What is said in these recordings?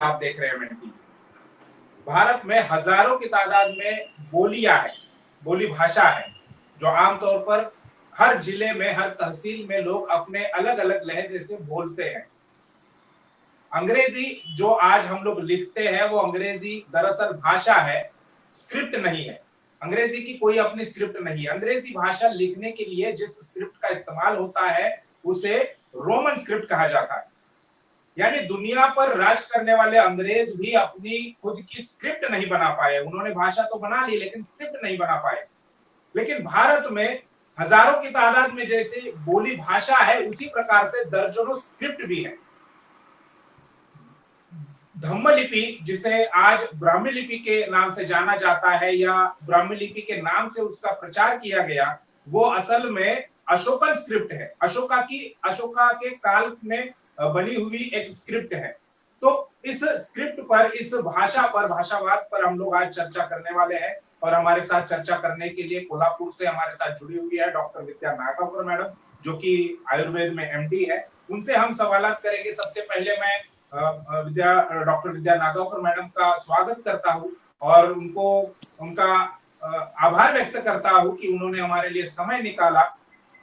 आप देख रहे हैं मेंटी। भारत में हजारों की तादाद में बोलियां हैं, बोली भाषा है, जो आमतौर पर हर जिले में, हर तहसील में लोग अपने अलग अलग लहजे से बोलते हैं। अंग्रेजी जो आज हम लोग लिखते हैं वो अंग्रेजी दरअसल भाषा है, स्क्रिप्ट नहीं है। अंग्रेजी की कोई अपनी स्क्रिप्ट नहीं है। अंग्रेजी भाषा लिखने के लिए जिस स्क्रिप्ट का इस्तेमाल होता है उसे रोमन स्क्रिप्ट कहा जाता है। यानी दुनिया पर राज करने वाले अंग्रेज भी अपनी खुद की स्क्रिप्ट नहीं बना पाए। उन्होंने भाषा तो बना ली लेकिन स्क्रिप्ट नहीं बना पाए। लेकिन भारत में हजारों की तादाद में जैसे बोली भाषा है, उसी प्रकार से दर्जनों स्क्रिप्ट भी है। धम्म लिपि, जिसे आज ब्राह्मी लिपि के नाम से जाना जाता है या ब्राह्मी लिपि के नाम से उसका प्रचार किया गया, वो असल में अशोकन स्क्रिप्ट है। अशोका के काल में बनी हुई एक स्क्रिप्ट है। तो इस स्क्रिप्ट पर, इस भाषा पर, भाषावाद पर हम लोग आज चर्चा करने वाले हैं। और हमारे साथ चर्चा करने के लिए कोल्हापुर से हमारे साथ जुड़ी हुई है डॉक्टर विद्या नागावकर मैडम, जो कि आयुर्वेद में एमडी है। उनसे हम सवालात करेंगे। सबसे पहले मैं डॉक्टर विद्या नागावकर मैडम का स्वागत करता हूं और उनका आभार व्यक्त करता हूं कि उन्होंने हमारे लिए समय निकाला।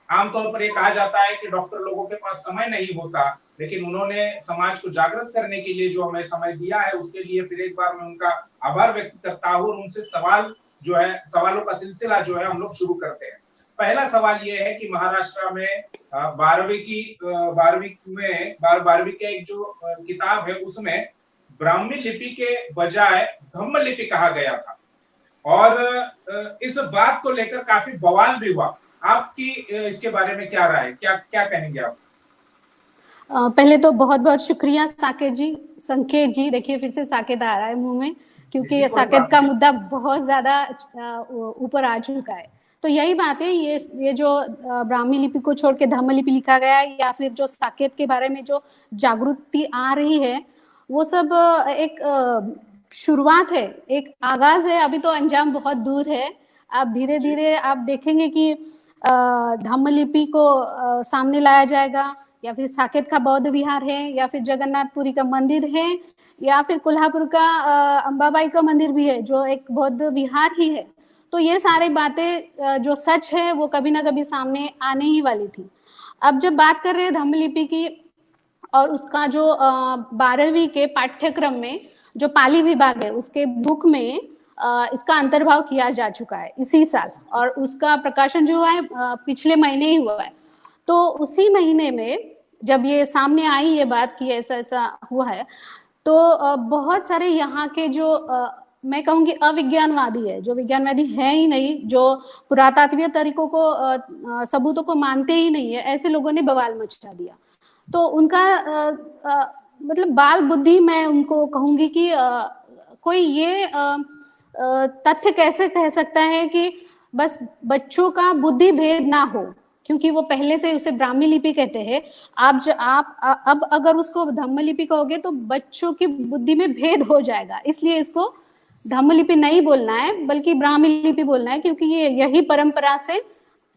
आमतौर पर ये कहा जाता है कि डॉक्टर लोगों के पास समय नहीं होता, लेकिन उन्होंने समाज को जागृत करने के लिए जो हमें समय दिया है उसके लिए फिर एक बार मैं उनका आभार व्यक्त करता हूं। और उनसे सवालों का सिलसिला जो है हम लोग शुरू करते हैं। पहला सवाल ये है कि महाराष्ट्र में 12वीं के एक जो किताब है उसमें ब्राह्मी लिपि के बजाय धम्म लिपि कहा गया था और इस बात को लेकर काफी बवाल भी हुआ। आपकी इसके बारे में क्या राय, क्या कहेंगे आप? पहले तो बहुत बहुत शुक्रिया संकेत जी। देखिए फिर से साकेत आ रहा है मुंह में, क्योंकि साकेत का मुद्दा बहुत ज्यादा ऊपर आ चुका है। तो यही बात है, ये जो ब्राह्मी लिपि को छोड़ के धम्म लिपि लिखा गया है, या फिर जो साकेत के बारे में जो जागृति आ रही है, वो सब एक शुरुआत है, एक आगाज है। अभी तो अंजाम बहुत दूर है। आप धीरे धीरे आप देखेंगे कि धम्म लिपि को सामने लाया जाएगा, या फिर साकेत का बौद्ध विहार है, या फिर जगन्नाथपुरी का मंदिर है, या फिर कोल्हापुर का अंबाबाई का मंदिर भी है जो एक बौद्ध विहार ही है। तो ये सारी बातें जो सच है वो कभी ना कभी सामने आने ही वाली थी। अब जब बात कर रहे हैं धम्म लिपि की, और उसका जो 12वीं के पाठ्यक्रम में जो पाली विभाग है उसके बुक में इसका अंतर्भाव किया जा चुका है इसी साल, और उसका प्रकाशन जो हुआ है पिछले महीने ही हुआ है। तो उसी महीने में जब ये सामने आई ये बात कि ऐसा ऐसा हुआ है, तो बहुत सारे यहाँ के जो मैं कहूँगी अविज्ञानवादी है, जो विज्ञानवादी है ही नहीं, जो पुरातात्वीय तरीकों को सबूतों को मानते ही नहीं है, ऐसे लोगों ने बवाल मचा दिया। तो उनका मतलब बाल बुद्धि, मैं उनको कहूँगी कि कोई ये तथ्य कैसे कह सकता है कि बस बच्चों का बुद्धि भेद ना हो, क्योंकि वो पहले से उसे ब्राह्मी लिपि कहते हैं। आप अब अगर उसको धम्म लिपि कहोगे तो बच्चों की बुद्धि में भेद हो जाएगा, इसलिए इसको धम्म लिपि नहीं बोलना है बल्कि ब्राह्मी लिपि बोलना है, क्योंकि ये यही परंपरा से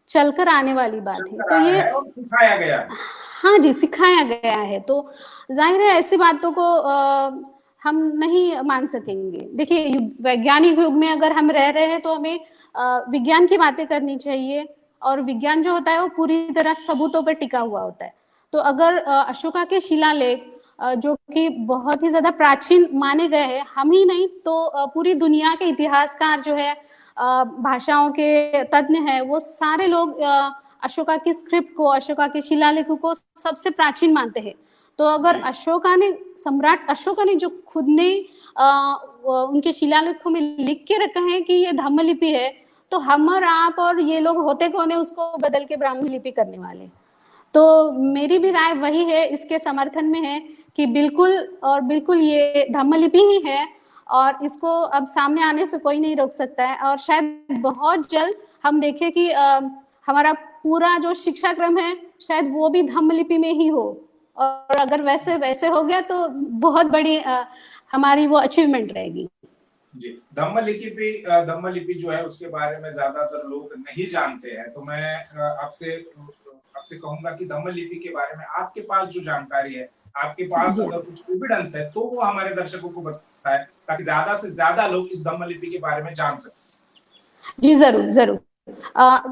चलकर आने वाली बात है। तो ये सिखाया गया, हाँ जी, सिखाया गया है। तो जाहिर है ऐसी बातों को हम नहीं मान सकेंगे। देखिए वैज्ञानिक युग में अगर हम रह रहे हैं तो हमें विज्ञान की बातें करनी चाहिए, और विज्ञान जो होता है वो पूरी तरह सबूतों पर टिका हुआ होता है। तो अगर अशोका के शिलालेख जो कि बहुत ही ज्यादा प्राचीन माने गए हैं, हम ही नहीं तो पूरी दुनिया के इतिहासकार जो है, भाषाओं के तज्ञ हैं, वो सारे लोग अशोका की स्क्रिप्ट को, अशोका के शिलालेखों को सबसे प्राचीन मानते हैं। तो अगर सम्राट अशोका ने जो खुद ने उनके शिलालेखों में लिख के रखा है कि ये धम्म लिपि है, तो हम और आप और ये लोग होते कौन है उसको बदल के ब्राह्मी लिपि करने वाले। तो मेरी भी राय वही है, इसके समर्थन में है कि बिल्कुल और बिल्कुल ये धम्म लिपि ही है, और इसको अब सामने आने से कोई नहीं रोक सकता है। और शायद बहुत जल्द हम देखें कि हमारा पूरा जो शिक्षा क्रम है शायद वो भी धम्म लिपि में ही हो, और अगर वैसे हो गया तो बहुत बड़ी हमारी वो अचीवमेंट रहेगी। जी, धम्म लिपि जो है उसके बारे में ज्यादातर लोग नहीं जानते हैं। तो मैं आपसे कहूंगा कि धम्म लिपि के बारे में आपके पास जो जानकारी है आपके पास जी अगर कुछ एविडेंस है तो वो हमारे दर्शकों को बताएं, ताकि ज्यादा से ज्यादा लोग इस धम्म लिपि के बारे में जान सकें। जी, जरूर जरूर।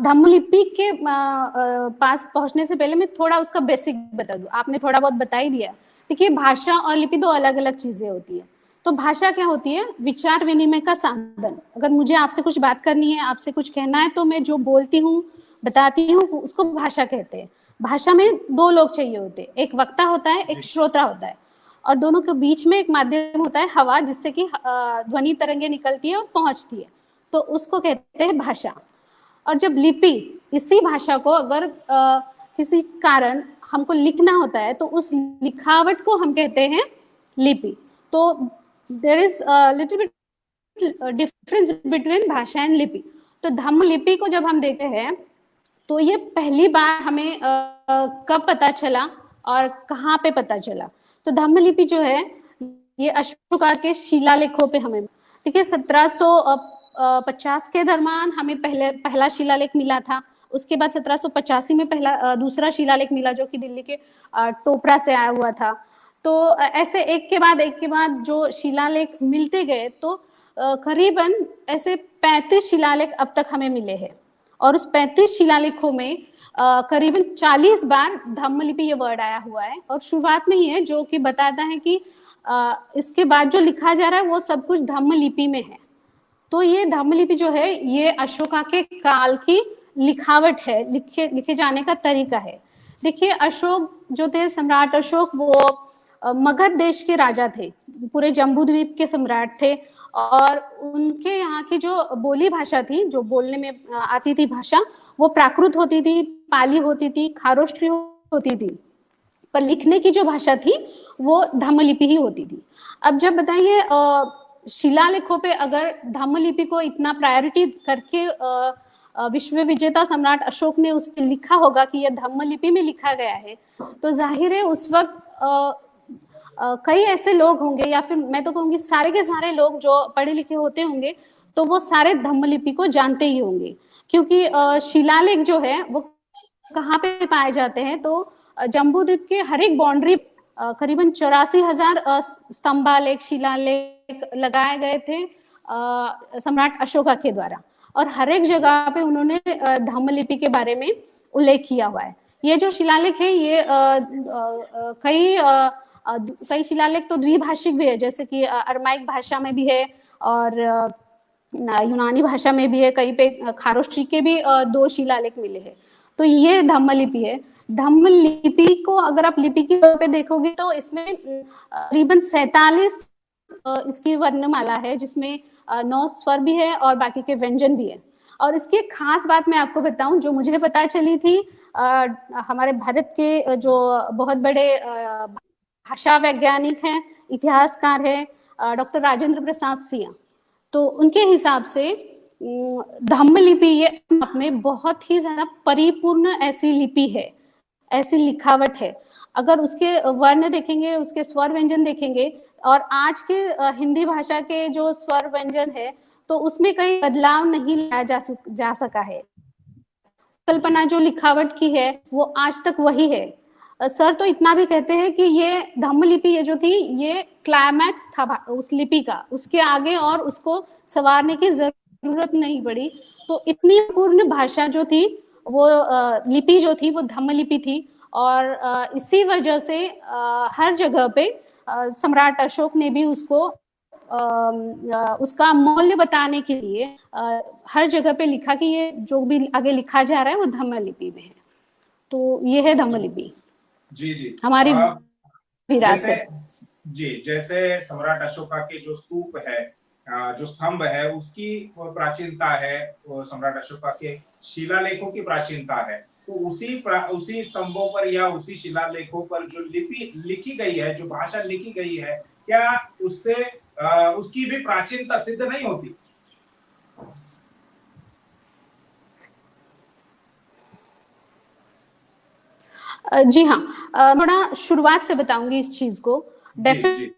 धम्म लिपि के पास पहुंचने से पहले मैं थोड़ा उसका बेसिक बता दूं। आपने थोड़ा बहुत बता ही दिया। देखिए, भाषा और लिपि दो अलग अलग चीजें होती है। तो भाषा क्या होती है? विचार विनिमय का साधन। अगर मुझे आपसे कुछ बात करनी है, आपसे कुछ कहना है, तो मैं जो बोलती हूँ, बताती हूँ, उसको भाषा कहते हैं। भाषा में दो लोग चाहिए होते हैं, एक वक्ता होता है, एक जी श्रोता होता है, और दोनों के बीच में एक माध्यम होता है, हवा, जिससे कि ध्वनि तरंगे निकलती है और पहुंचती है। तो उसको कहते हैं भाषा। और जब लिपि, इसी भाषा को अगर किसी कारण हमको लिखना होता है, तो उस लिखावट को हम कहते हैं लिपि। तो there is little bit difference between भाषा एंड लिपि। तो धम्म लिपि को जब हम देखते हैं, तो ये पहली बार हमें कब पता चला और कहाँ पे पता चला? तो धम्म लिपि जो है, ये अशोका के शिलालेखों पे हमें, देखिए, 1750 के दरम्यान हमें पहला शिलालेख मिला था। उसके बाद 1785 में दूसरा शिलालेख मिला, जो कि दिल्ली के टोपरा से आया हुआ था। तो ऐसे एक के बाद जो शिलालेख मिलते गए, तो करीबन ऐसे 35 शिलालेख अब तक हमें मिले हैं। और उस 35 शिलालेखों में करीबन 40 बार धम्म लिपि ये वर्ड आया हुआ है। और शुरुआत में ही है, जो कि बताता है कि इसके बाद जो लिखा जा रहा है वो सब कुछ धम्म लिपि में है। तो ये धम्म लिपि जो है, ये अशोका के काल की लिखावट है, लिखे जाने का तरीका है। देखिए, अशोक जो थे, सम्राट अशोक, वो मगध देश के राजा थे, पूरे जम्बूद्वीप के सम्राट थे। और उनके यहाँ की जो बोली भाषा थी, जो बोलने में आती थी भाषा, वो प्राकृत होती थी, पाली होती थी, खारोष्ट्री होती थी। पर लिखने की जो भाषा थी, वो धम्म लिपि ही होती थी। अब जब बताइए, शिलालेखों पे अगर धम्म लिपि को इतना प्रायोरिटी करके विश्व विजेता सम्राट अशोक ने उस पे लिखा होगा कि यह धम्म लिपि में लिखा गया है, तो जाहिर है उस वक्त कई ऐसे लोग होंगे, या फिर मैं तो कहूंगी सारे के सारे लोग जो पढ़े लिखे होते होंगे, तो वो सारे धम्म लिपि को जानते ही होंगे। क्योंकि शिलालेख जो है वो कहाँ पे पाए जाते हैं? तो जम्बूद्वीप के हर एक बाउंड्री करीबन 84,000 स्तंभालेख, शिलालेख लगाए गए थे सम्राट अशोका के द्वारा। और हर एक जगह पे उन्होंने धम्म लिपि के बारे में उल्लेख किया हुआ है। ये जो शिलालेख है, ये कई शिलालेख तो द्विभाषिक भी है, जैसे कि अरमाइक भाषा में भी है, और यूनानी भाषा में भी है। कहीं पे खारोष्ट्री के भी 2 शिलालेख मिले हैं। तो ये धम्म लिपि है। धम्म लिपि को अगर आप लिपि के तौर पे देखोगे, तो इसमें करीबन 47 इसकी वर्णमाला है, जिसमें 9 स्वर भी है और बाकी के व्यंजन भी है। और इसकी एक खास बात मैं आपको बताऊं, जो मुझे पता चली थी, हमारे भारत के जो बहुत बड़े भाषा वैज्ञानिक हैं, इतिहासकार हैं, डॉक्टर राजेंद्र प्रसाद सिंह। तो उनके हिसाब से धम्म लिपि ये आप में बहुत ही ज्यादा परिपूर्ण ऐसी लिपि है, ऐसी लिखावट है। अगर उसके वर्ण देखेंगे, उसके स्वर व्यंजन देखेंगे, और आज के हिंदी भाषा के जो स्वर व्यंजन है, तो उसमें कई बदलाव नहीं लाया जा सका है। कल्पना जो लिखावट की है, वो आज तक वही है। सर तो इतना भी कहते हैं कि ये धम्म लिपि ये जो थी, ये क्लाइमैक्स था उस लिपि का, उसके आगे और उसको संवारने की जरूरत नहीं पड़ी। तो इतनी पूर्ण भाषा जो थी, वो लिपि जो थी, वो धम्म लिपि थी। और इसी वजह से हर जगह पे सम्राट अशोक ने भी उसको उसका मूल्य बताने के लिए हर जगह पे लिखा कि ये जो भी आगे लिखा जा रहा है वो धम्म लिपि में है। तो ये है धम्म लिपि, जी जी हमारी जैसे विरासत। जी, जैसे सम्राट अशोका के जो स्तूप है, जो स्तंभ है, उसकी प्राचीनता है, सम्राट अशोका के शिलालेखों की प्राचीनता है। तो उसी स्तंभों पर या उसी शिलालेखों पर जो लिपि लिखी गई है, जो भाषा लिखी गई है, क्या उससे उसकी भी प्राचीनता सिद्ध नहीं होती? जी हाँ, थोड़ा शुरुआत से बताऊंगी इस चीज को। डेफिनेटली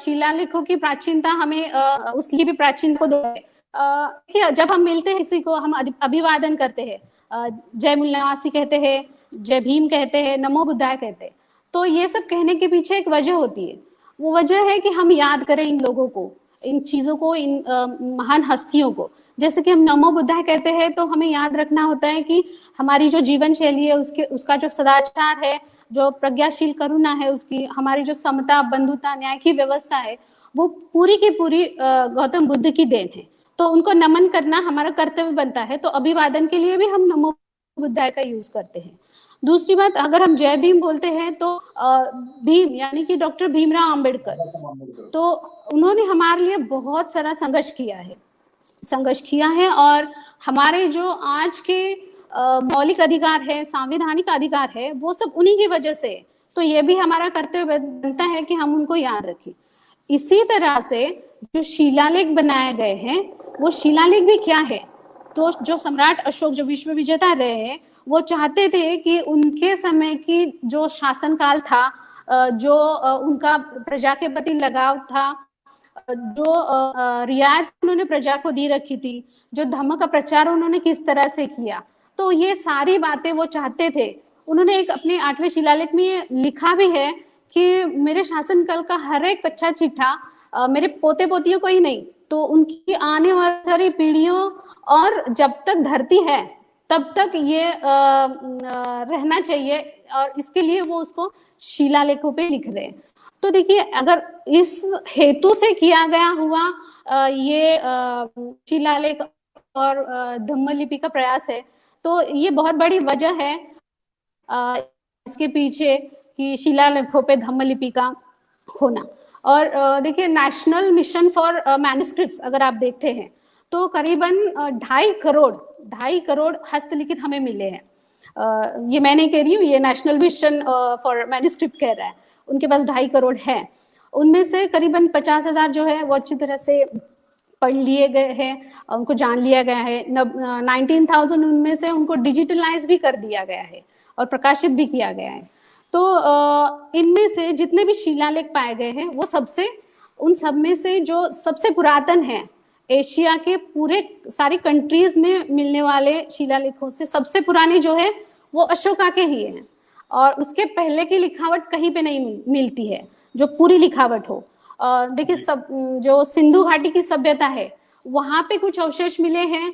शिलालेखों की प्राचीनता हमें उसकी भी प्राचीन को दो है। जब हम मिलते हैं किसी को, हम अभिवादन करते हैं, जय मूल निवासी कहते हैं, जय भीम कहते हैं, नमो बुद्धाय कहते हैं। तो ये सब कहने के पीछे एक वजह होती है, वो वजह है कि हम याद करें इन लोगों को, इन चीजों को, इन महान हस्तियों को। जैसे कि हम नमो बुद्धाय कहते हैं तो हमें याद रखना होता है कि हमारी जो जीवन शैली है, उसका जो सदाचार है, जो प्रज्ञाशील करुणा है उसकी, हमारी जो समता, बंधुता, न्याय की व्यवस्था है, वो पूरी की पूरी गौतम बुद्ध की देन है। तो उनको नमन करना हमारा कर्तव्य बनता है। तो अभिवादन के लिए भी हम नमो बुद्धाय का यूज करते हैं। दूसरी बात, अगर हम जय भीम बोलते हैं तो भीम यानी कि डॉक्टर भीमराव अंबेडकर, तो उन्होंने हमारे लिए बहुत सारा संघर्ष किया है और हमारे जो आज के मौलिक अधिकार है, संवैधानिक अधिकार है, वो सब उन्हीं की वजह से। तो ये भी हमारा कर्तव्य बनता है कि हम उनको याद रखें। इसी तरह से जो शिलालेख बनाए गए हैं, वो शिलालेख भी क्या है, तो जो सम्राट अशोक, जो विश्व विजेता रहे हैं, वो चाहते थे कि उनके समय की जो शासनकाल था, जो उनका प्रजा के प्रति लगाव था, जो रियायत उन्होंने प्रजा को दी रखी थी, जो धर्म का प्रचार उन्होंने किस तरह से किया, तो ये सारी बातें वो चाहते थे। उन्होंने एक अपने 8वें शिलालेख में लिखा भी है कि मेरे शासनकाल का हर एक कच्चा चिट्ठा मेरे पोते पोतियों को ही नहीं, तो उनकी आने वाली सारी पीढ़ियों और जब तक धरती है तब तक ये रहना चाहिए, और इसके लिए वो उसको शिलालेखों पे लिख रहे हैं। तो देखिए, अगर इस हेतु से किया गया हुआ ये शिलालेख और धम्मलिपि का प्रयास है, तो ये बहुत बड़ी वजह है इसके पीछे कि शिलालेखों पे धम्मलिपि का होना। और देखिए, नेशनल मिशन फॉर मैन्युस्क्रिप्ट्स अगर आप देखते हैं तो करीबन 2.5 करोड़ हस्तलिखित हमें मिले हैं। ये मैं नहीं कह रही हूँ, ये नेशनल मिशन फॉर मैन्युस्क्रिप्ट कह रहा है। उनके पास 2.5 करोड़ है। उनमें से करीबन 50,000 जो है वो अच्छी तरह से पढ़ लिए गए हैं, उनको जान लिया गया है। 19,000 उनमें से उनको डिजिटलाइज भी कर दिया गया है और प्रकाशित भी किया गया है। तो इनमें से जितने भी शिलालेख पाए गए हैं, वो उन सब में से जो सबसे पुरातन है, एशिया के पूरे सारी कंट्रीज में मिलने वाले शिलालेखों से सबसे पुराने जो है वो अशोका के ही हैं, और उसके पहले की लिखावट कहीं पे नहीं मिलती है जो पूरी लिखावट हो। देखिए, सब जो सिंधु घाटी की सभ्यता है वहां पे कुछ अवशेष मिले हैं,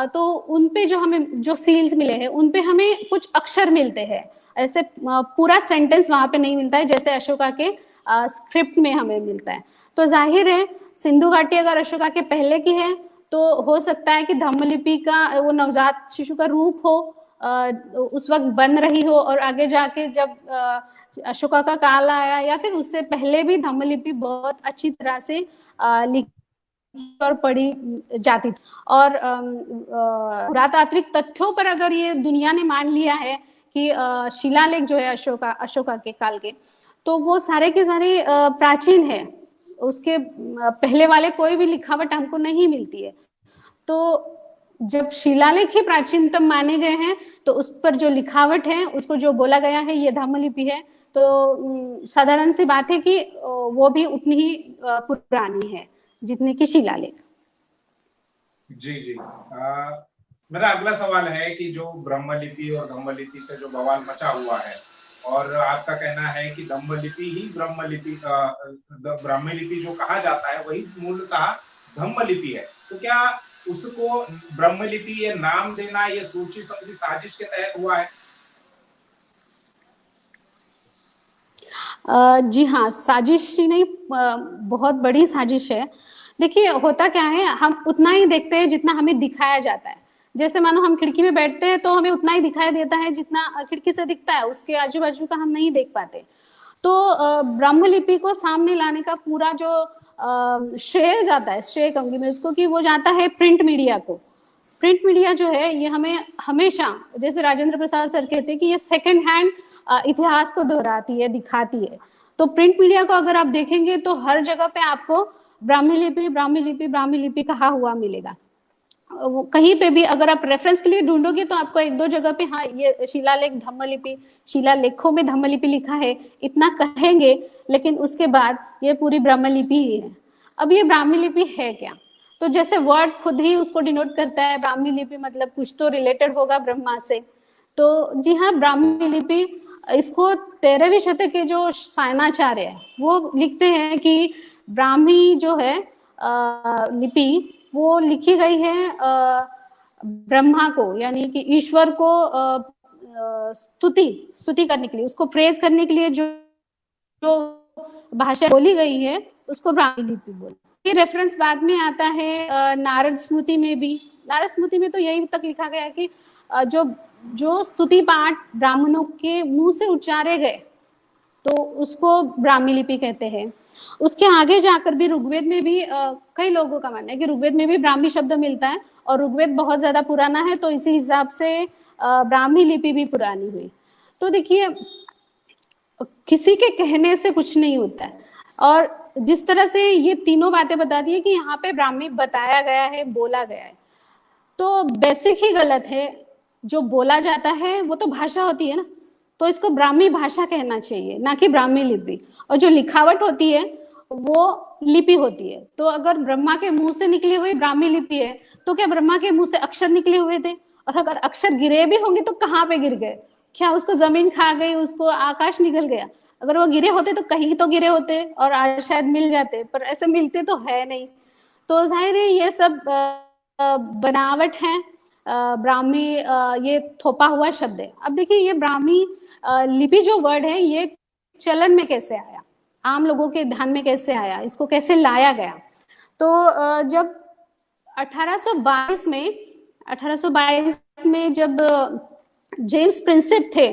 तो उनपे जो हमें जो सील्स मिले हैं उनपे हमें कुछ अक्षर मिलते हैं, ऐसे पूरा सेंटेंस वहां पे नहीं मिलता है जैसे अशोका के स्क्रिप्ट में हमें मिलता है। तो जाहिर है सिंधु घाटी अगर अशोका के पहले की है तो हो सकता है कि धम्मलिपि का वो नवजात शिशु का रूप हो, उस वक्त बन रही हो, और आगे जाके जब अशोका का काल आया या फिर उससे पहले भी धम्मलिपि बहुत अच्छी तरह से लिखी और पढ़ी जाती थी। और पुरातात्विक तथ्यों पर अगर ये दुनिया ने मान लिया है कि शिलालेख जो है अशोका के काल के, तो वो सारे के सारे प्राचीन है, उसके पहले वाले कोई भी लिखावट हमको नहीं मिलती है। तो जब शिलालेख ही प्राचीनतम माने गए हैं तो उस पर जो लिखावट है, उसको जो बोला गया है ये धम्मलिपि है, तो साधारण सी बात है कि वो भी उतनी ही पुरानी है जितनी की शिलालेख। जी। मेरा अगला सवाल है कि जो ब्रह्मलिपि और धम्मलिपि से जो बवाल मचा हुआ है, और आपका कहना है कि धम्मलिपि ही ब्राह्मलिपि जो कहा जाता है वही मूलतः धम्मलिपि है, तो क्या उसको ब्रह्मलिपि ये नाम देना ये सोची समझी साजिश के तहत हुआ है? जी हाँ, साजिश ही नहीं, बहुत बड़ी साजिश है। देखिए, होता क्या है, हम उतना ही देखते हैं जितना हमें दिखाया जाता है। जैसे मानो हम खिड़की में बैठते हैं तो हमें उतना ही दिखाई देता है जितना खिड़की से दिखता है, उसके आजू बाजू का हम नहीं देख पाते। तो ब्रह्मलिपि को सामने लाने का पूरा जो श्रेय जाता है, श्रेय कहूंगी मैं उसको, कि वो जाता है प्रिंट मीडिया को। प्रिंट मीडिया जो है ये हमें हमेशा, जैसे राजेंद्र प्रसाद सर कहते हैं कि ये सेकंड हैंड इतिहास को दोहराती है, दिखाती है। तो प्रिंट मीडिया को अगर आप देखेंगे तो हर जगह पे आपको ब्राह्मलिपि कहा हुआ मिलेगा। वो कहीं पे भी अगर आप रेफरेंस के लिए ढूंढोगे तो आपको 1-2 जगह पे हाँ ये शिलालेख धम्मलिपि, शिलालेखों में धम्मलिपि लिखा है इतना कहेंगे, लेकिन उसके बाद ये पूरी ब्राह्मलिपि ही है। अब ये ब्राह्मलिपि है क्या? तो जैसे वर्ड खुद ही उसको डिनोट करता है, ब्राह्मी लिपि मतलब कुछ तो रिलेटेड होगा ब्रह्मा से। तो जी हाँ, ब्राह्मी लिपि, इसको 13वीं शतक के जो सायणाचार्य है वो लिखते हैं कि ब्राह्मी जो है लिपि वो लिखी गई है ब्रह्मा को, यानी कि ईश्वर को स्तुति स्तुति करने के लिए, उसको प्रेज करने के लिए जो जो भाषा बोली गई है उसको ब्राह्मी लिपि बोलते। ये रेफरेंस बाद में आता है नारद स्मृति में भी। नारद स्मृति में तो यही तक लिखा गया है कि जो जो स्तुति पाठ ब्राह्मणों के मुंह से उच्चारे गए तो उसको ब्राह्मी लिपि कहते हैं। उसके आगे जाकर भी ऋग्वेद में भी कई लोगों का मानना है कि ऋग्वेद में भी ब्राह्मी शब्द मिलता है, और ऋग्वेद बहुत ज्यादा पुराना है तो इसी हिसाब से ब्राह्मी लिपि भी पुरानी हुई। तो देखिए, किसी के कहने से कुछ नहीं होता है, और जिस तरह से ये तीनों बातें बता दी है कि यहाँ पे ब्राह्मी बताया गया है, बोला गया है, तो बेसिक ही गलत है। जो बोला जाता है वो तो भाषा होती है ना, तो इसको ब्राह्मी भाषा कहना चाहिए, ना कि ब्राह्मी लिपि। और जो लिखावट होती है वो लिपि होती है। तो अगर ब्रह्मा के मुंह से निकली हुई ब्राह्मी लिपि है तो क्या ब्रह्मा के मुंह से अक्षर निकले हुए थे? और अगर अक्षर गिरे भी होंगे तो कहाँ पे गिर गए? क्या उसको जमीन खा गई, उसको आकाश निकल गया? अगर वो गिरे होते तो कहीं तो गिरे होते और आज शायद मिल जाते, पर ऐसे मिलते तो है नहीं। तो जाहिर है ये सब बनावट है, ब्राह्मी ये थोपा हुआ शब्द है। अब देखिए, ये ब्राह्मी लिपि जो वर्ड है ये चलन में कैसे आया, आम लोगों के ध्यान में कैसे आया, इसको कैसे लाया गया? तो जब 1822 में जब जेम्स प्रिंसेप थे,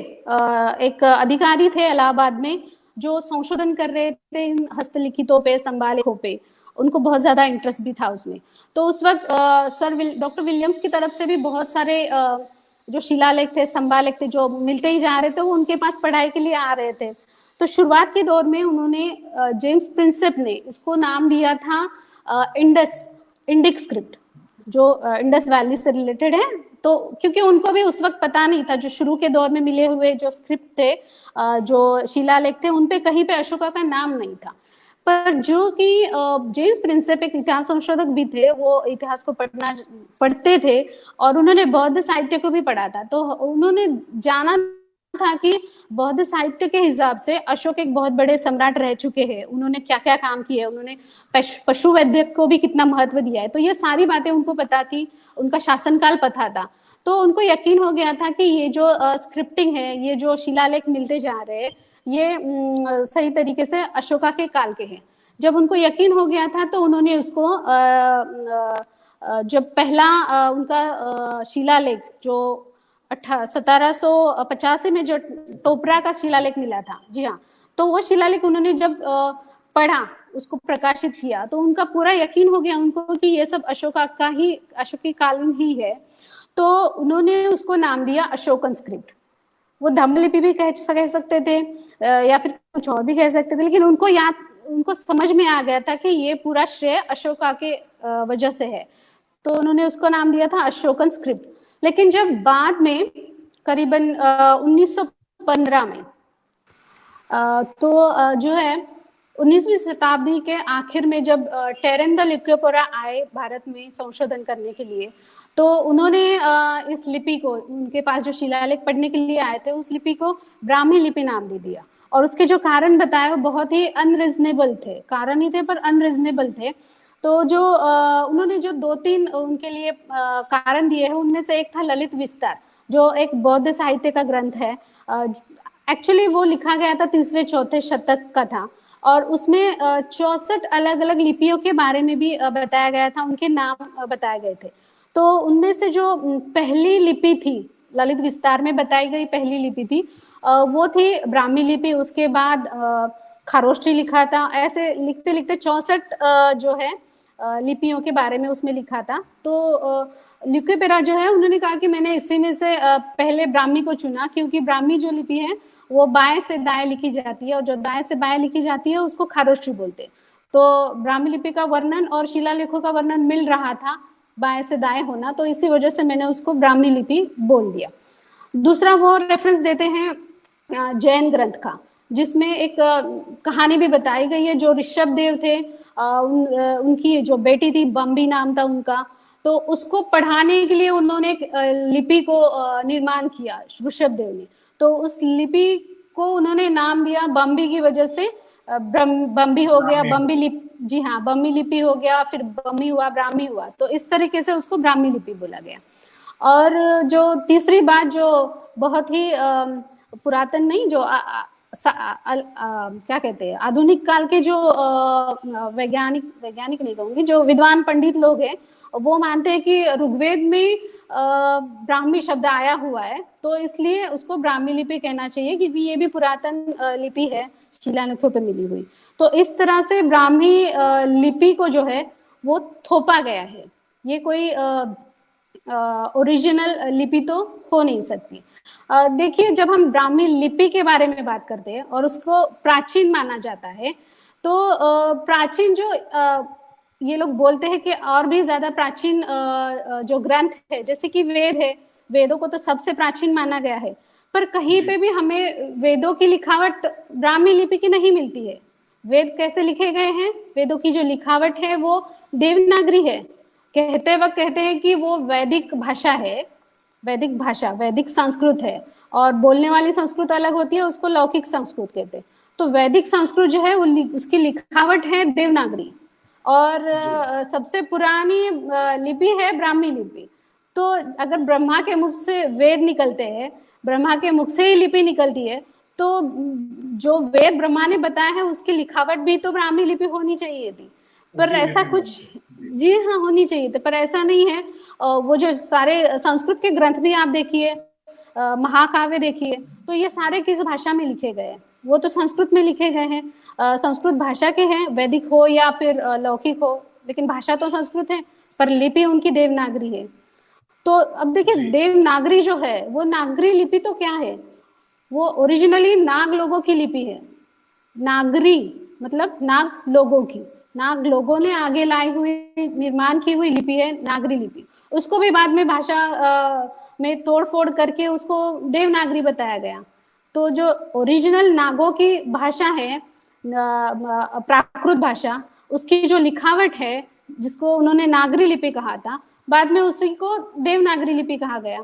एक अधिकारी थे इलाहाबाद में जो संशोधन कर रहे थे इन हस्तलिखितों पे, स्तंभालेखों पे, उनको बहुत ज्यादा इंटरेस्ट भी था उसमें। तो उस वक्त डॉक्टर विलियम्स की तरफ से भी बहुत सारे जो शिलालेख थे, स्तंभालेख थे, जो मिलते ही जा रहे थे, वो उनके पास पढ़ाई के लिए आ रहे थे। तो शुरुआत के दौर में उन्होंने जेम्स प्रिंसेप ने इसको नाम दिया था इंडिक स्क्रिप्ट, जो इंडस वैली से रिलेटेड है। तो क्योंकि उनको भी उस वक्त पता नहीं था, जो शुरू के दौर में मिले हुए जो स्क्रिप्ट थे, जो शिलालेख थे, उनपे कहीं पे अशोका का नाम नहीं था। पर जो कि जेम्स प्रिंसेप एक इतिहास संशोधक भी थे, वो इतिहास को पढ़ते थे और उन्होंने बौद्ध साहित्य को भी पढ़ा था। तो उन्होंने जाना था कि बौद्ध साहित्य के हिसाब से अशोक एक बहुत बड़े सम्राट रह चुके हैं, उन्होंने क्या क्या काम किए, उन्होंने पशु वैद्य को भी कितना महत्व दिया है। तो ये सारी बातें उनको पता थी, उनका शासनकाल पता था। तो उनको यकीन हो गया था कि ये जो स्क्रिप्टिंग है, ये जो शिलालेख मिलते जा रहे हैं, ये सही तरीके से अशोका के काल के हैं। जब उनको यकीन हो गया था तो उन्होंने उसको जब पहला उनका शिलालेख जो 1785 में जो टोपरा का शिलालेख मिला था, जी हाँ, तो वो शिलालेख उन्होंने जब पढ़ा, उसको प्रकाशित किया, तो उनका पूरा यकीन हो गया उनको कि ये सब अशोकी कालीन ही है। तो उन्होंने उसको नाम दिया अशोकन स्क्रिप्ट। वो धम्मलिपि भी कह सकते थे या फिर कुछ और भी कह सकते थे, लेकिन उनको समझ में आ गया था कि ये पूरा श्रेय अशोका के वजह से है, तो उन्होंने उसको नाम दिया था अशोकन स्क्रिप्ट। लेकिन जब बाद में करीबन 1915 में तो जो है 19वीं शताब्दी के आखिर में जब टेरेन द लिक्योपोरा आए भारत में संशोधन करने के लिए, तो उन्होंने इस लिपि को, उनके पास जो शिलालेख पढ़ने के लिए आए थे, उस लिपि को ब्राह्मी लिपि नाम दे दिया। और उसके जो कारण बताए वो बहुत ही अनरिजनेबल थे, कारण ही थे पर अनरिजनेबल थे। तो जो उन्होंने जो 2-3 उनके लिए कारण दिए हैं, उनमें से एक था ललित विस्तार, जो एक बौद्ध साहित्य का ग्रंथ है। एक्चुअली वो लिखा गया था 3रे-4थे शतक का था, और उसमें 64 अलग अलग लिपियों के बारे में भी बताया गया था, उनके नाम बताए गए थे। तो उनमें से जो पहली लिपि थी, ललित विस्तार में बताई गई पहली लिपि थी, वो थी ब्राह्मी लिपि। उसके बाद खरोष्ठी लिखा था। ऐसे लिखते लिखते 64 जो है लिपियों के बारे में उसमें लिखा था। तो लिक्योपोरा जो है, उन्होंने कहा कि मैंने इसी में से पहले ब्राह्मी को चुना, क्योंकि ब्राह्मी जो लिपि है वो बाएं से दाएं लिखी जाती है, और जो दाएं से बाएं लिखी जाती है उसको खरोष्ठी बोलते हैं। तो ब्राह्मी लिपि का वर्णन और शिलालेखों का वर्णन मिल रहा था, बाएं से दाएं होना, तो इसी वजह से मैंने उसको ब्राह्मी लिपि बोल दिया। दूसरा वो रेफरेंस देते हैं जैन ग्रंथ का, जिसमें एक कहानी भी बताई गई है। जो ऋषभ देव थे, उनकी जो बेटी थी, बम्बी नाम था उनका, तो उसको पढ़ाने के लिए उन्होंने एक लिपि को निर्माण किया ऋषभदेव ने। तो उस लिपि को उन्होंने नाम दिया बम्बी की वजह से, बम्बी हो गया, बम्बी लिपि, जी हाँ, बम्बी लिपि हो गया, फिर बम्बी हुआ, ब्राह्मी हुआ, तो इस तरीके से उसको ब्राह्मी लिपि बोला गया। और जो तीसरी बात जो बहुत ही पुरातन नहीं, जो क्या कहते हैं, आधुनिक काल के जो वैज्ञानिक नहीं कहूंगी, जो विद्वान पंडित लोग हैं, वो मानते हैं कि ऋग्वेद में ब्राह्मी शब्द आया हुआ है, तो इसलिए उसको ब्राह्मी लिपि कहना चाहिए, क्योंकि ये भी पुरातन लिपि है, शिलालेखों पे मिली हुई। तो इस तरह से ब्राह्मी लिपि को जो है वो थोपा गया है। ये कोई ओरिजिनल लिपि तो हो नहीं सकती। देखिए, जब हम ब्राह्मी लिपि के बारे में बात करते हैं और उसको प्राचीन माना जाता है, तो प्राचीन जो ये लोग बोलते हैं कि और भी ज्यादा प्राचीन जो ग्रंथ है, जैसे कि वेद है, वेदों को तो सबसे प्राचीन माना गया है, पर कहीं पे भी हमें वेदों की लिखावट ब्राह्मी लिपि की नहीं मिलती है। वेद कैसे लिखे गए हैं? वेदों की जो लिखावट है वो देवनागरी है। कहते वक्त कहते हैं कि वो वैदिक भाषा है, वैदिक भाषा, वैदिक संस्कृत है, और बोलने वाली संस्कृत अलग होती है, उसको लौकिक संस्कृत कहते हैं। तो वैदिक संस्कृत जो है वो उसकी लिखावट है देवनागरी, और सबसे पुरानी लिपि है ब्राह्मी लिपि। तो अगर ब्रह्मा के मुख से वेद निकलते हैं, ब्रह्मा के मुख से ही लिपि निकलती है, तो जो वेद ब्रह्मा ने बताया है उसकी लिखावट भी तो ब्राह्मी लिपि होनी चाहिए थी, पर ऐसा कुछ, जी हाँ, होनी चाहिए थी, पर ऐसा नहीं है। वो जो सारे संस्कृत के ग्रंथ भी आप देखिए, महाकाव्य देखिए, तो ये सारे किस भाषा में लिखे गए हैं? वो तो संस्कृत में लिखे गए हैं, संस्कृत भाषा के हैं, वैदिक हो या फिर लौकिक हो, लेकिन भाषा तो संस्कृत है, पर लिपि उनकी देवनागरी है। तो अब देखिए, देवनागरी जो है वो नागरी लिपि तो क्या है? वो ओरिजिनली नाग लोगों की लिपि है। नागरी मतलब नाग लोगों की, नाग लोगों ने आगे लाई हुई, निर्माण की हुई लिपि है नागरी लिपि। उसको भी बाद में भाषा में तोड़-फोड़ करके उसको देवनागरी बताया गया। तो जो ओरिजिनल नागों की भाषा है, प्राकृत भाषा, उसकी जो लिखावट है, जिसको उन्होंने नागरी लिपि कहा था, बाद में उसी को देवनागरी लिपि कहा गया।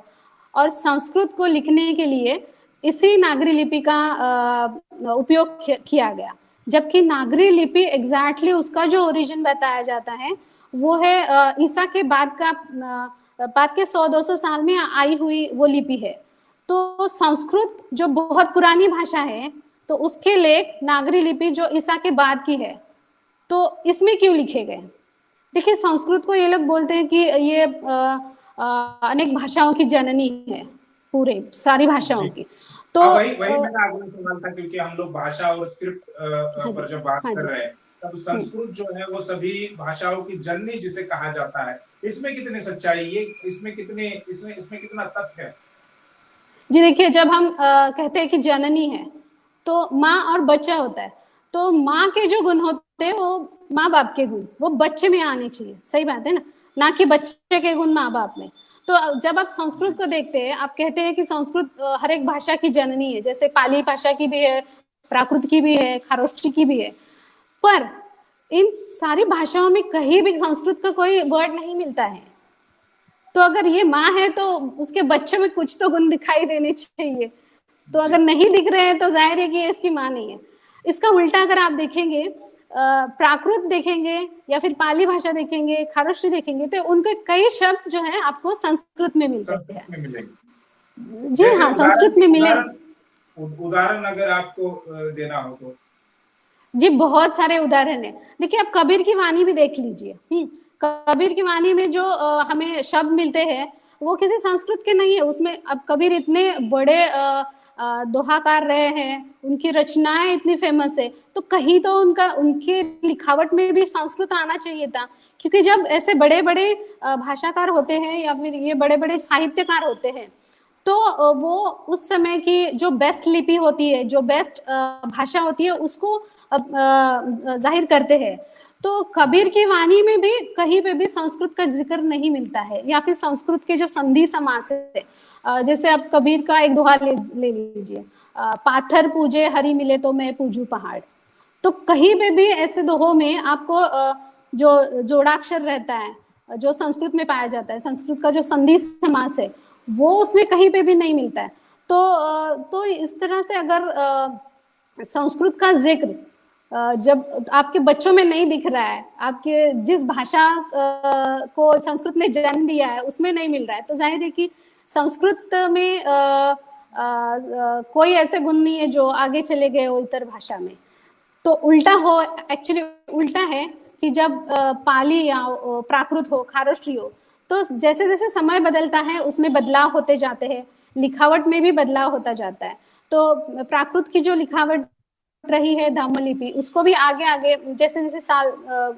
और संस्कृत को लिखने के लिए इसी नागरी लिपि का उपयोग किया गया, जबकि नागरी लिपि एग्जैक्टली उसका जो ओरिजिन बताया जाता है वो है ईसा के बाद के 100-200 साल में आई हुई वो लिपि है। तो संस्कृत जो बहुत पुरानी भाषा है, तो उसके लेख नागरी लिपि जो ईसा के बाद की है, तो इसमें क्यों लिखे गए? देखिए, संस्कृत को ये लोग बोलते हैं कि ये अनेक भाषाओं की जननी है, पूरे सारी भाषाओं की। तो वही मेरा अगला सवाल था, क्योंकि हम लोग भाषा और स्क्रिप्ट पर जब बात कर रहे हैं, तब संस्कृत जो है वो सभी भाषाओं की जननी जिसे कहा जाता है, इसमें कितनी सच्चाई, ये इसमें कितना तथ्य है? जी देखिए, जब हम कहते हैं कि जननी है, तो माँ और बच्चा होता है, तो माँ के जो गुण होते हैं वो माँ बाप के गुण वो बच्चे में आने चाहिए, सही बात है ना कि बच्चे के गुण माँ बाप में। तो जब आप संस्कृत को देखते हैं, आप कहते हैं कि संस्कृत हर एक भाषा की जननी है, जैसे पाली भाषा की भी है, प्राकृत की भी है, खारोष्ठी की भी है, पर इन सारी भाषाओं में कहीं भी संस्कृत का कोई वर्ड नहीं मिलता है। तो अगर ये माँ है तो उसके बच्चे में कुछ तो गुण दिखाई देने चाहिए, तो अगर नहीं दिख रहे हैं तो जाहिर है कि ये इसकी माँ नहीं है। इसका उल्टा अगर आप देखेंगे, प्राकृत देखेंगे या फिर पाली भाषा देखेंगे, खारोष्ठी देखेंगे, तो उनके कई शब्द जो है आपको संस्कृत में मिलते हैं। जी हाँ, संस्कृत में मिलेंगे। उदाहरण अगर आपको देना हो तो? जी बहुत सारे उदाहरण है। देखिए, आप कबीर की वाणी भी देख लीजिए। कबीर की वाणी में जो हमें शब्द मिलते हैं वो किसी संस्कृत के नहीं है। उसमें अब कबीर इतने बड़े दोहाकार रहे हैं, उनकी रचनाएं इतनी फेमस है, तो कहीं तो उनके लिखावट में भी संस्कृत आना चाहिए था, क्योंकि जब ऐसे बड़े बड़े भाषाकार होते हैं या फिर ये बड़े बड़े साहित्यकार होते हैं, तो वो उस समय की जो बेस्ट लिपि होती है, जो बेस्ट भाषा होती है, उसको जाहिर करते हैं। तो कबीर की वाणी में भी कहीं पे भी संस्कृत का जिक्र नहीं मिलता है, या फिर संस्कृत के जो संधि समास है, जैसे आप कबीर का एक दोहा ले लीजिए, पाथर पूजे हरि मिले तो मैं पूजू पहाड़। तो कहीं पे भी ऐसे दोहों में आपको जो जोड़ाक्षर रहता है जो संस्कृत में पाया जाता है, संस्कृत का जो संधि समास है वो उसमें कहीं पे भी नहीं मिलता है। तो इस तरह से अगर संस्कृत का जिक्र जब आपके बच्चों में नहीं दिख रहा है, आपके जिस भाषा को संस्कृत ने जन्म दिया है उसमें नहीं मिल रहा है, तो जाहिर है कि संस्कृत में कोई ऐसे गुण नहीं है जो आगे चले गए हो इतर भाषा में। तो उल्टा हो, एक्चुअली उल्टा है कि जब पाली या प्राकृत हो, खारोष्ट्री हो, तो जैसे जैसे समय बदलता है उसमें बदलाव होते जाते हैं, लिखावट में भी बदलाव होता जाता है। तो प्राकृत की जो लिखावट रही है धम्मलिपि, उसको भी आगे आगे जैसे जैसे साल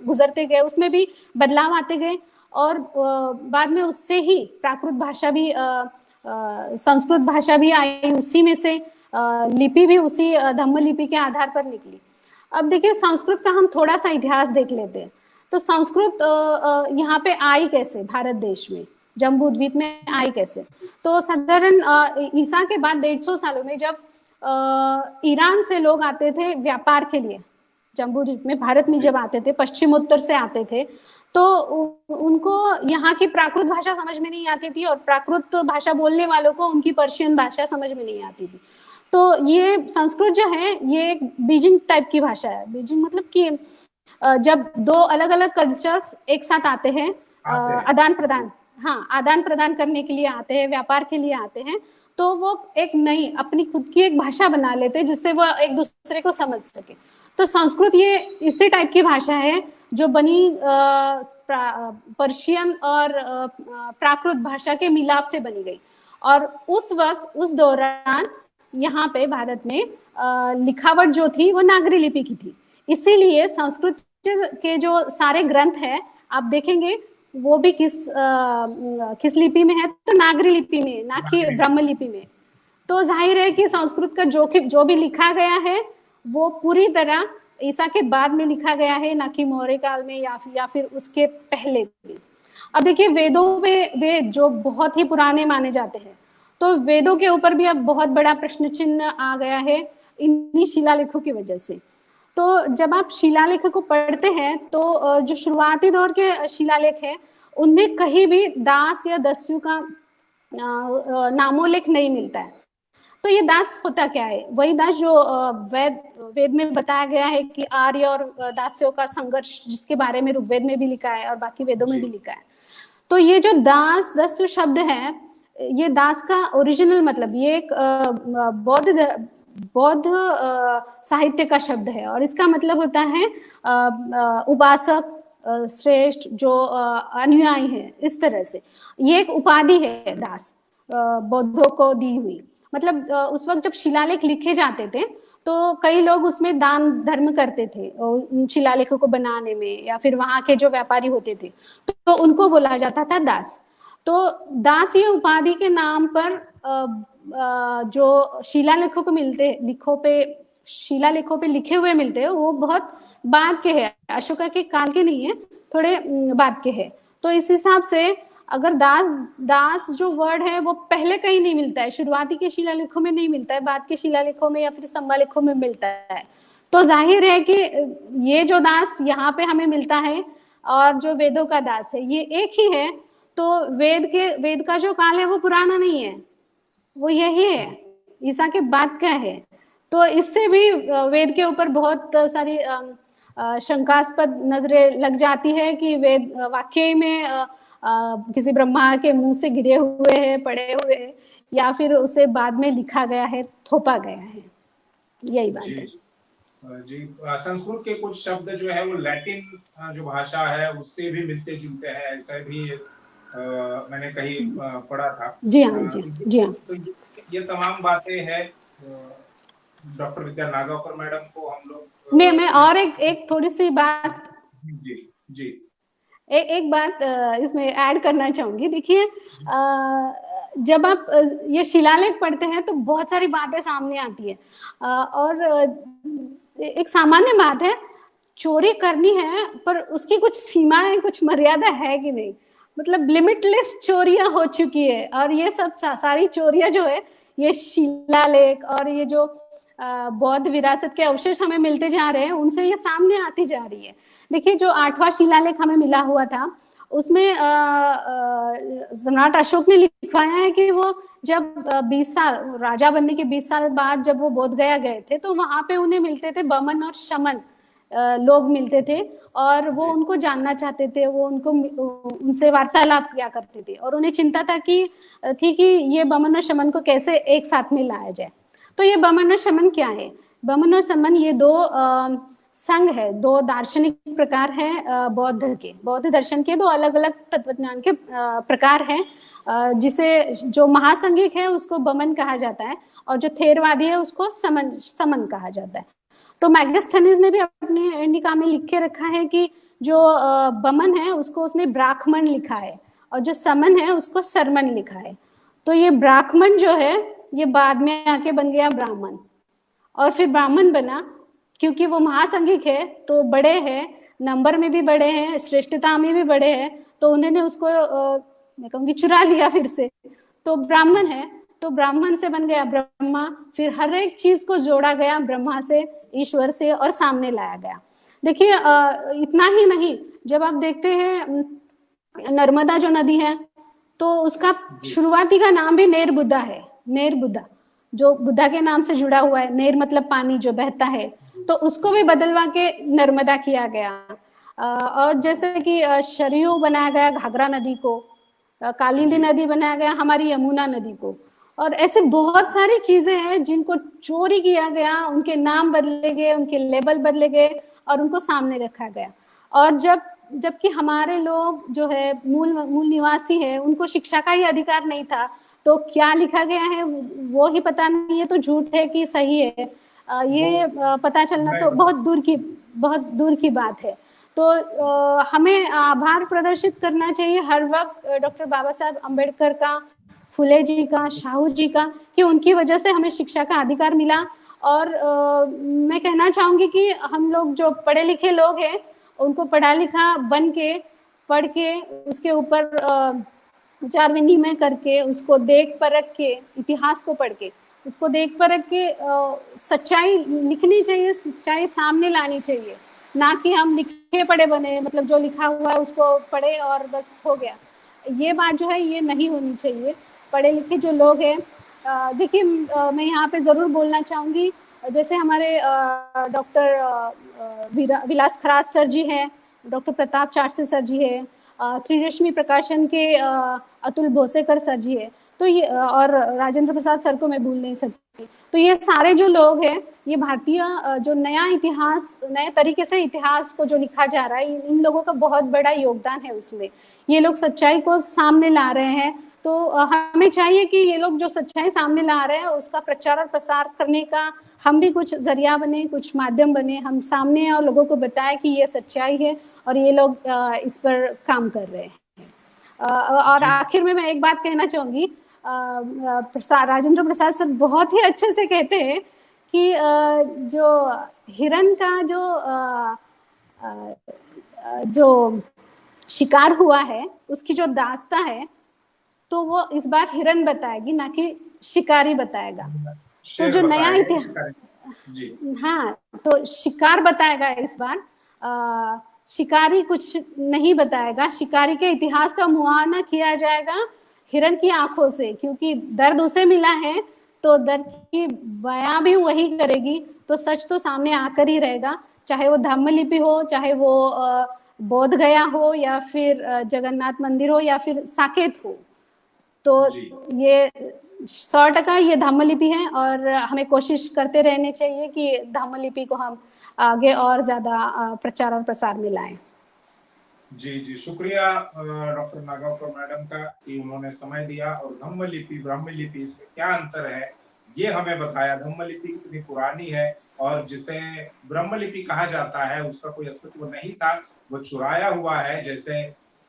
गुजरते गए उसमें भी बदलाव आते गए, और बाद में उससे ही प्राकृत भाषा भी संस्कृत भाषा भी आई, उसी में से लिपि भी उसी धम्मलिपि के आधार पर निकली। अब देखिए संस्कृत का हम थोड़ा सा इतिहास देख लेते हैं। तो संस्कृत यहाँ पे आई कैसे, भारत देश में जम्बू द्वीप में आई कैसे? तो साधारण ईसा के बाद 150 सालों में जब ईरान से लोग आते थे व्यापार के लिए जम्बू द्वीप में, भारत में जब आते थे, पश्चिमोत्तर से आते थे, तो उनको यहाँ की प्राकृत भाषा समझ में नहीं आती थी, और प्राकृत भाषा बोलने वालों को उनकी पर्शियन भाषा समझ में नहीं आती थी। तो ये संस्कृत जो है ये एक बीजिंग टाइप की भाषा है। बीजिंग मतलब कि जब दो अलग अलग कल्चर्स एक साथ आते हैं, आदान प्रदान, हाँ आदान प्रदान करने के लिए आते हैं, व्यापार के लिए आते हैं, तो वो एक नई अपनी खुद की एक भाषा बना लेते हैं जिससे वो एक दूसरे को समझ सके। तो संस्कृत ये इसी टाइप की भाषा है जो बनी पर्शियन और प्राकृत भाषा के मिलाप से बनी गई। और उस वक्त उस दौरान यहाँ पे भारत में लिखावट जो थी वो नागरी लिपि की थी, इसीलिए संस्कृत के जो सारे ग्रंथ हैं आप देखेंगे वो भी किस लिपि में है, तो नागरी लिपि में, ना कि ब्रह्म लिपि में। तो जाहिर है कि संस्कृत का जो भी लिखा गया है वो पूरी तरह ईसा के बाद में लिखा गया है, ना कि मौर्य काल में या फिर उसके पहले भी। अब देखिए वेदों में, वेद जो बहुत ही पुराने माने जाते हैं, तो वेदों के ऊपर भी अब बहुत बड़ा प्रश्न चिन्ह आ गया है इन्हीं शिलालेखों की वजह से। तो जब आप शिलालेख को पढ़ते हैं तो जो शुरुआती दौर के शिलालेख है उनमें कहीं भी दास या दस्यु का नामोल्लेख नहीं मिलता है। तो ये दास होता क्या है? वही दास जो वेद में बताया गया है कि आर्य और दास्यों का संघर्ष, जिसके बारे में ऋग्वेद में भी लिखा है और बाकी वेदों में भी लिखा है। तो ये जो दास दस्यु शब्द है, ये दास का ओरिजिनल मतलब ये एक बौद्ध साहित्य का शब्द है, और इसका मतलब होता है उपासक, श्रेष्ठ, जो अनुयायी है, इस तरह से। ये एक उपाधि है दास, बौद्धों को दी हुई। मतलब उस वक्त जब शिलालेख लिखे जाते थे तो कई लोग उसमें दान धर्म करते थे उन शिलालेखों को बनाने में, या फिर वहां के जो व्यापारी होते थे तो उनको बोला जाता था दास। तो दास ये उपाधि के नाम पर जो शिलालेखों को मिलते, शिलालेखों पे लिखे हुए मिलते हैं, वो बहुत बाद के हैं, अशोका के काल के नहीं है, थोड़े बाद के हैं। तो इस हिसाब से अगर दास जो वर्ड है वो पहले कहीं नहीं मिलता है, शुरुआती के शिलालेखों में नहीं मिलता है, बाद के शिलालेखों में या फिर स्तंभालेखों में मिलता है। तो जाहिर है कि ये जो दास यहाँ पे हमें मिलता है और जो वेदों का दास है ये एक ही है। तो वेद का जो काल है वो पुराना नहीं है, वो यही है, ईसा के बाद का है। तो इससे भी वेद के ऊपर बहुत सारी शंकास्पद नजरें लग जाती है कि वेद वाकई में किसी ब्रह्मा के मुंह से गिरे हुए हैं, पड़े हुए हैं, या फिर उसे बाद में लिखा गया है, थोपा गया है। यही बात है जी। संस्कृत के कुछ शब्द जो है वो लैटिन जो भाषा है उससे भी मिलते जुलते हैं, ऐसा भी मैंने कहीं पढ़ा था। जी हाँ, जी हाँ। तो ये तमाम बातें हैं डॉक्टर विद्या नागावकर मैडम को हम लोग मैं और एक थोड़ी सी बात जी एक बात इसमें ऐड करना चाहूंगी। देखिए जब आप ये शिलालेख पढ़ते हैं तो बहुत सारी बातें सामने आती है, और एक सामान्य बात है, चोरी करनी है पर उसकी कुछ सीमाएं, कुछ मर्यादा है कि नहीं। मतलब लिमिटलेस चोरियां हो चुकी है, और ये सब सारी चोरियां जो है ये शिलालेख और ये जो बौद्ध विरासत के अवशेष हमें मिलते जा रहे हैं उनसे ये सामने आती जा रही है। देखिए जो 8वां शिलालेख हमें मिला हुआ था उसमें सम्राट अशोक ने लिखवाया है कि वो जब 20 साल राजा बनने के 20 साल बाद जब वो बोध गया गए थे, तो वहां पे उन्हें मिलते थे बमन और शमन लोग मिलते थे, और वो उनको जानना चाहते थे, वो उनको उनसे वार्तालाप किया करते थे, और उन्हें चिंता थी कि ये बमन और शमन को कैसे एक साथ में लाया जाए। तो ये बमन और शमन क्या है? बमन और शमन ये दो संघ है, दो दार्शनिक प्रकार है बौद्ध दर्शन के दो अलग अलग तत्वज्ञान के प्रकार है, जिसे जो महासंघिक है उसको बमन कहा जाता है, और जो थेरवादी है उसको समन कहा जाता है। तो मैगस्थनीज ने भी अपने इंडिका में लिख के रखा है कि जो बमन है उसको उसने ब्राह्मण लिखा है, और जो समन है उसको सरमन लिखा है। तो ये ब्राह्मण जो है ये बाद में आके बन गया ब्राह्मण, और फिर ब्राह्मण बना क्योंकि वो महासंघिक है, तो बड़े हैं, नंबर में भी बड़े हैं, श्रेष्ठता में भी बड़े हैं, तो उन्होंने उसको मैं कहूँगी चुरा लिया फिर से, तो ब्राह्मण है, तो ब्राह्मण से बन गया ब्रह्मा। फिर हर एक चीज को जोड़ा गया ब्रह्मा से, ईश्वर से, और सामने लाया गया। देखिए इतना ही नहीं, जब आप देखते हैं नर्मदा जो नदी है, तो उसका शुरुआती का नाम भी नेर बुद्धा है। नेर बुद्धा जो बुद्धा के नाम से जुड़ा हुआ है, नेर मतलब पानी जो बहता है, तो उसको भी बदलवा के नर्मदा किया गया। और जैसे कि सरयू बनाया गया घाघरा नदी को, कालिंदी नदी बनाया गया हमारी यमुना नदी को, और ऐसे बहुत सारी चीजें हैं जिनको चोरी किया गया, उनके नाम बदले गए, उनके लेबल बदले गए, और उनको सामने रखा गया। और जबकि हमारे लोग जो है मूल निवासी है, उनको शिक्षा का ही अधिकार नहीं था, तो क्या लिखा गया है वो ही पता नहीं है, तो झूठ है कि सही है ये पता चलना तो बहुत दूर की बात है। तो हमें आभार प्रदर्शित करना चाहिए हर वक्त डॉक्टर बाबा साहब अम्बेडकर का, फुले जी का, शाहू जी का, कि उनकी वजह से हमें शिक्षा का अधिकार मिला। और मैं कहना चाहूंगी कि हम लोग जो पढ़े लिखे लोग हैं, उनको पढ़ा लिखा बन के, पढ़ के, उसके ऊपर विचार विनिमय करके, उसको देख परख के, इतिहास को पढ़ के, उसको देख परख के सच्चाई लिखनी चाहिए, सच्चाई सामने लानी चाहिए, ना कि हम लिखे पढ़े बने, मतलब जो लिखा हुआ है उसको पढ़े और बस हो गया। ये बात जो है ये नहीं होनी चाहिए। पढ़े लिखे जो लोग हैं, देखिए मैं यहाँ पे ज़रूर बोलना चाहूँगी, जैसे हमारे डॉक्टर विलास खरात सर जी हैं, डॉक्टर प्रताप चारसे सर जी है, त्रिरश्मि प्रकाशन के अतुल भोसेकर सर जी है, तो ये और राजेंद्र प्रसाद सर को मैं भूल नहीं सकती। तो ये सारे जो लोग हैं, ये भारतीय जो नया इतिहास, नए तरीके से इतिहास को जो लिखा जा रहा है, इन लोगों का बहुत बड़ा योगदान है उसमें। ये लोग सच्चाई को सामने ला रहे हैं, तो हमें चाहिए कि ये लोग जो सच्चाई सामने ला रहे हैं उसका प्रचार और प्रसार करने का हम भी कुछ जरिया बने, कुछ माध्यम बने, हम सामने और लोगों को बताएं कि ये सच्चाई है और ये लोग इस पर काम कर रहे हैं। और आखिर में मैं एक बात कहना चाहूंगी, राजेंद्र प्रसाद सर बहुत ही अच्छे से कहते हैं कि जो हिरण का जो शिकार हुआ है, उसकी जो दास्ता है, तो वो इस बार हिरण बताएगी, ना कि शिकारी बताएगा। तो जो नया इतिहास, हाँ, तो शिकार बताएगा इस बार, शिकारी कुछ नहीं बताएगा। शिकारी के इतिहास का मुआयना किया जाएगा हिरण की आंखों से, क्योंकि दर्द उसे मिला है, तो दर्द की बयां भी वही करेगी, तो सच तो सामने आकर ही रहेगा, चाहे वो धम्मलिपि हो, चाहे वो बोध गया हो, या फिर जगन्नाथ मंदिर हो, या फिर साकेत हो। तो ये 100% ये धम्मलिपि है, और हमें कोशिश करते रहने चाहिए कि धम्मलिपि को हम आगे और ज्यादा प्रचार और प्रसार में लाएं। जी, शुक्रिया डॉक्टर नागावकर मैडम का कि उन्होंने समय दिया और धम्मलिपि ब्राह्मलिपि इसमें क्या अंतर है ये हमें बताया। धम्मलिपि कितनी पुरानी है, और जिसे ब्रह्मलिपि कहा जाता है उसका कोई अस्तित्व नहीं था, वो चुराया हुआ है। जैसे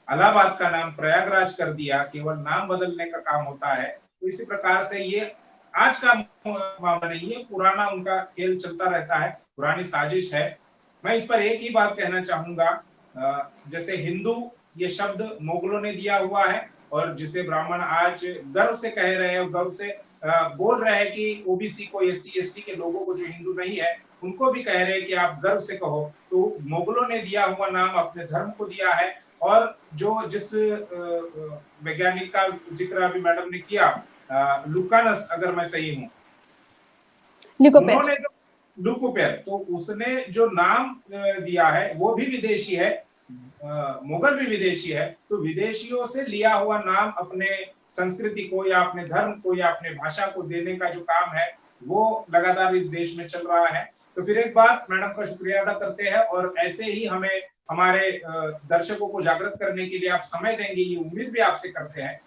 इलाहाबाद का नाम प्रयागराज कर दिया, केवल नाम बदलने का काम होता है। तो इसी प्रकार से ये आज का मामला नहीं है, पुराना उनका खेल चलता रहता है, पुरानी साजिश है। मैं इस पर एक ही बात कहना चाहूंगा, जैसे हिंदू ये शब्द मुगलों ने दिया हुआ है, और जिसे ब्राह्मण आज गर्व से कह रहे हैं, गर्व से बोल रहे हैं कि ओबीसी को, एससी एसटी के लोगों को जो हिंदू नहीं है उनको भी कह रहे हैं कि आप गर्व से कहो। तो मुगलों ने दिया हुआ नाम अपने धर्म को दिया है, और जिस वैज्ञानिक का जिक्र अभी मैडम ने किया, लुकानस, अगर मैं सही हूं, उन्होंने जो लुकोपेर, तो उसने जो नाम दिया है वो भी विदेशी है, मुगल भी विदेशी है, तो विदेशियों से लिया हुआ नाम अपने संस्कृति को या अपने धर्म को या अपने भाषा को देने का जो काम है वो लगातार इस देश में चल रहा है। तो फिर एक बार मैडम का शुक्रिया अदा करते हैं, और ऐसे ही हमें हमारे दर्शकों को जागृत करने के लिए आप समय देंगे, ये उम्मीद भी आपसे करते हैं।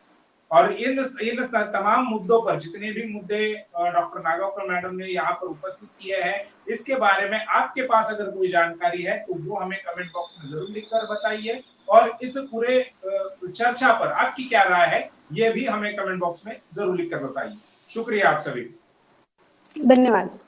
और इन तमाम मुद्दों पर, जितने भी मुद्दे डॉक्टर नागावकर मैडम ने यहाँ पर उपस्थित किए हैं, इसके बारे में आपके पास अगर कोई जानकारी है तो वो हमें कमेंट बॉक्स में जरूर लिखकर बताइए, और इस पूरे चर्चा पर आपकी क्या राय है ये भी हमें कमेंट बॉक्स में जरूर लिखकर बताइए। शुक्रिया आप सभी, धन्यवाद।